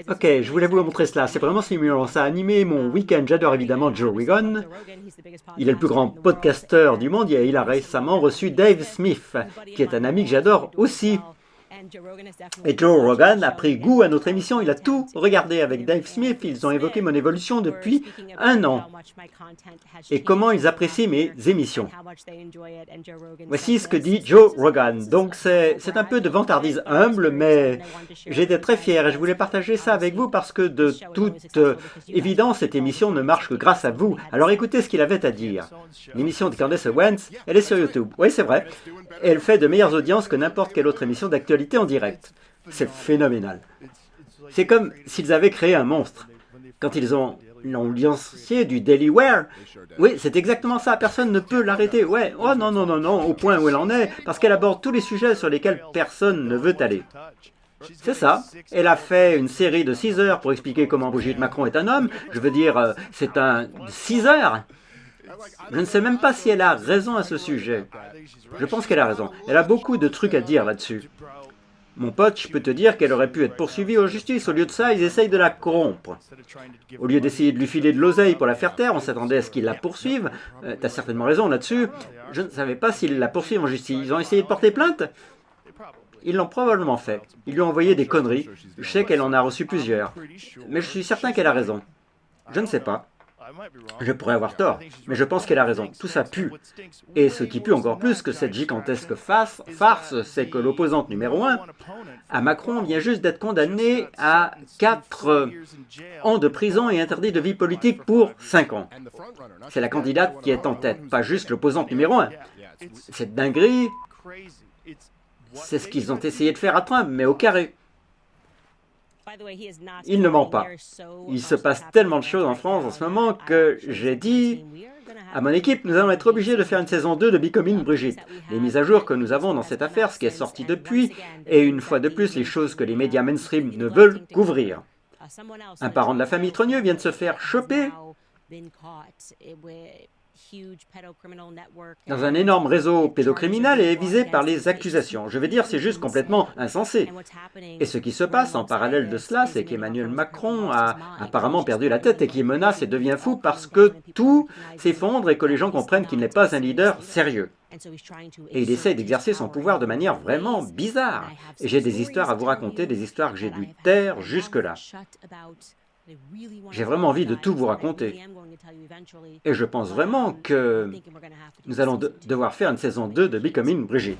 Ok, je voulais vous montrer cela. C'est vraiment stimulant. Ça a animé mon week-end. J'adore évidemment Joe Rogan. Il est le plus grand podcasteur du monde et il a récemment reçu Dave Smith, qui est un ami que j'adore aussi. Et Joe Rogan a pris goût à notre émission, il a tout regardé avec Dave Smith, ils ont évoqué mon évolution depuis 1 an et comment ils apprécient mes émissions. Voici ce que dit Joe Rogan. Donc c'est un peu de vantardise humble, mais j'étais très fier et je voulais partager ça avec vous parce que de toute évidence, cette émission ne marche que grâce à vous. Alors écoutez ce qu'il avait à dire. L'émission de Candace Owens, elle est sur YouTube. Oui, c'est vrai. Elle fait de meilleures audiences que n'importe quelle autre émission d'actualité en direct. C'est phénoménal. C'est comme s'ils avaient créé un monstre. Quand ils ont lancé du Daily Wire, oui, c'est exactement ça, personne ne peut l'arrêter. Ouais, oh non, non, non, non, au point où elle en est, parce qu'elle aborde tous les sujets sur lesquels personne ne veut aller. C'est ça. Elle a fait une série de 6 heures pour expliquer comment Brigitte Macron est un homme. Je veux dire, c'est un 6 heures. Je ne sais même pas si elle a raison à ce sujet. Je pense qu'elle a raison. Elle a beaucoup de trucs à dire là-dessus. Mon pote, je peux te dire qu'elle aurait pu être poursuivie en justice. Au lieu de ça, ils essayent de la corrompre. Au lieu d'essayer de lui filer de l'oseille pour la faire taire, on s'attendait à ce qu'ils la poursuivent. T'as certainement raison là-dessus. Je ne savais pas s'ils la poursuivent en justice. Ils ont essayé de porter plainte? Ils l'ont probablement fait. Ils lui ont envoyé des conneries. Je sais qu'elle en a reçu plusieurs. Mais je suis certain qu'elle a raison. Je ne sais pas. Je pourrais avoir tort, mais je pense qu'elle a raison. Tout ça pue. Et ce qui pue encore plus que cette gigantesque farce, c'est que l'opposante numéro 1 à Macron vient juste d'être condamnée à 4 ans de prison et interdit de vie politique pour 5 ans. C'est la candidate qui est en tête, pas juste l'opposante numéro 1. Cette dinguerie, c'est ce qu'ils ont essayé de faire à Trump, mais au carré. Il ne ment pas. Il se passe tellement de choses en France en ce moment que j'ai dit à mon équipe, nous allons être obligés de faire une saison 2 de Becoming Brigitte. Les mises à jour que nous avons dans cette affaire, ce qui est sorti depuis, et une fois de plus les choses que les médias mainstream ne veulent couvrir. Un parent de la famille Trogneux vient de se faire choper dans un énorme réseau pédocriminel et est visé par les accusations. Je veux dire, c'est juste complètement insensé. Et ce qui se passe en parallèle de cela, c'est qu'Emmanuel Macron a apparemment perdu la tête et qu'il menace et devient fou parce que tout s'effondre et que les gens comprennent qu'il n'est pas un leader sérieux. Et il essaie d'exercer son pouvoir de manière vraiment bizarre. Et j'ai des histoires à vous raconter, des histoires que j'ai dû taire jusque-là. J'ai vraiment envie de tout vous raconter. Et je pense vraiment que nous allons devoir faire une saison 2 de Becoming Brigitte.